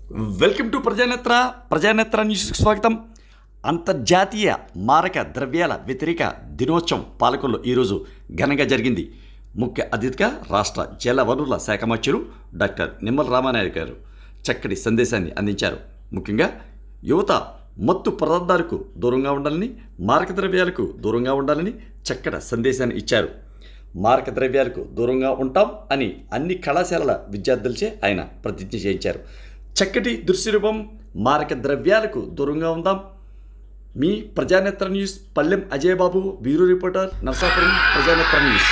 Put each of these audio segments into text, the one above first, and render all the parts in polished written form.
Welcome to ప్రజానేత్ర న్యూస్కి స్వాగతం. అంతర్జాతీయ మారక ద్రవ్యాల వ్యతిరేక దినోత్సవం పాలకొల్లు ఈరోజు ఘనంగా జరిగింది. ముఖ్య అతిథిగా రాష్ట్ర జల వనరుల శాఖ మంత్రులు డాక్టర్ నిమ్మల రామానాయుడు గారు చక్కటి సందేశాన్ని అందించారు. ముఖ్యంగా యువత మత్తు పదార్థాలకు దూరంగా ఉండాలని, మారక ద్రవ్యాలకు దూరంగా ఉండాలని చక్కటి సందేశాన్ని ఇచ్చారు. మారక ద్రవ్యాలకు దూరంగా ఉంటాం అని అన్ని కళాశాలల విద్యార్థులచే ఆయన ప్రతిజ్ఞ చేయించారు. చక్కటి దృశ్యరూపం, మారక ద్రవ్యాలకు దూరంగా ఉందాం. మీ ప్రజానేత్ర న్యూస్ పల్లెం అజయ్ బాబు, బ్యూరో రిపోర్టర్, నర్సాపురం, ప్రజానేత్ర న్యూస్.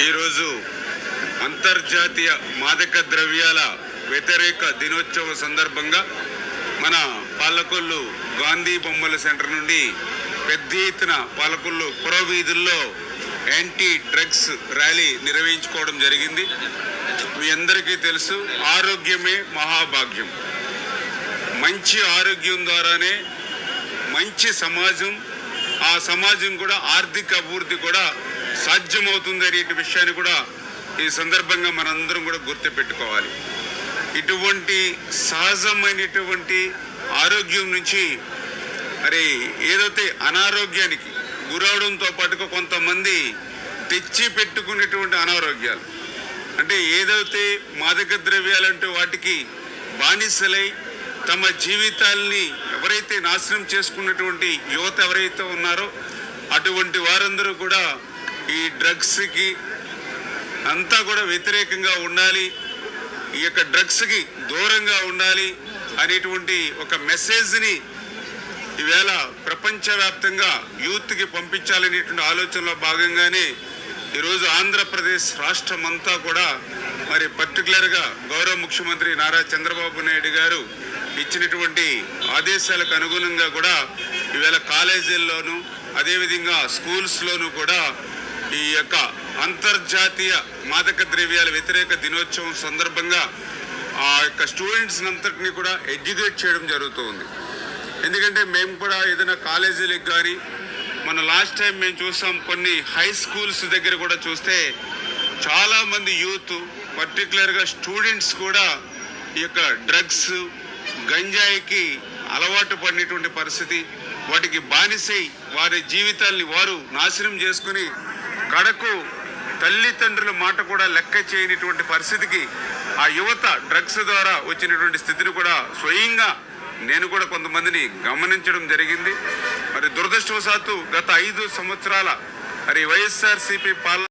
ఈరోజు అంతర్జాతీయ మాదక ద్రవ్యాల వ్యతిరేక దినోత్సవం సందర్భంగా మన పాలకొల్లు గాంధీ బొమ్మల సెంటర్ నుండి పెద్ద ఎత్తున పాలకొల్లు పురవీధుల్లో యాంటీ డ్రగ్స్ ర్యాలీ నిర్వహించుకోవడం జరిగింది. మీ అందరికీ తెలుసు, ఆరోగ్యమే మహాభాగ్యం. మంచి ఆరోగ్యం ద్వారానే మంచి సమాజం, ఆ సమాజం కూడా ఆర్థిక అభివృద్ధి కూడా సాధ్యమవుతుంది అనే విషయాన్ని కూడా ఈ సందర్భంగా మనందరం కూడా గుర్తుపెట్టుకోవాలి. ఇటువంటి సహజమైనటువంటి ఆరోగ్యం నుంచి ఏదైతే అనారోగ్యానికి గురవడంతో పాటుగా కొంతమంది తెచ్చి పెట్టుకునేటువంటి అనారోగ్యాలు, అంటే ఏదైతే మాదక ద్రవ్యాలంటే వాటికి బానిసలై తమ జీవితాల్ని ఎవరైతే నాశనం చేసుకున్నటువంటి యువత ఎవరైతే ఉన్నారో అటువంటి వారందరూ కూడా ఈ డ్రగ్స్కి అంతా కూడా వ్యతిరేకంగా ఉండాలి, ఈ యొక్క డ్రగ్స్కి దూరంగా ఉండాలి అనేటువంటి ఒక మెసేజ్ని ఈవేళ ప్రపంచవ్యాప్తంగా యూత్కి పంపించాలనేటువంటి ఆలోచనలో భాగంగానే ఈరోజు ఆంధ్రప్రదేశ్ రాష్ట్రం అంతా కూడా పర్టికులర్గా గౌరవ ముఖ్యమంత్రి నారా చంద్రబాబు నాయుడు గారు ఇచ్చినటువంటి ఆదేశాలకు అనుగుణంగా కూడా ఈవేళ కాలేజీల్లోనూ అదేవిధంగా స్కూల్స్లోనూ కూడా ఈ యొక్క అంతర్జాతీయ మాదక ద్రవ్యాల వ్యతిరేక దినోత్సవం సందర్భంగా ఆ యొక్క స్టూడెంట్స్ అంతటినీ కూడా ఎడ్యుకేట్ చేయడం జరుగుతుంది. ఎందుకంటే మేము కూడా ఏదైనా కాలేజీలకు కానీ మన లాస్ట్ టైం మేము చూసాం, కొన్ని హై స్కూల్స్ దగ్గర కూడా చూస్తే చాలామంది యూత్ పర్టికులర్గా స్టూడెంట్స్ కూడా ఈ యొక్క డ్రగ్స్, గంజాయికి అలవాటు పడినటువంటి పరిస్థితి, వాటికి బానిసై వారి జీవితాల్ని వారు నాశనం చేసుకుని కడకు తల్లిదండ్రుల మాట కూడా లెక్క చేయనటువంటి పరిస్థితికి ఆ యువత డ్రగ్స్ ద్వారా వచ్చినటువంటి స్థితిని కూడా స్వయంగా నేను కూడా కొంతమందిని గమనించడం జరిగింది. దురదృష్టవశాత్తు గత 5 సంవత్సరాల వైఎస్ఆర్సీపీ పాలన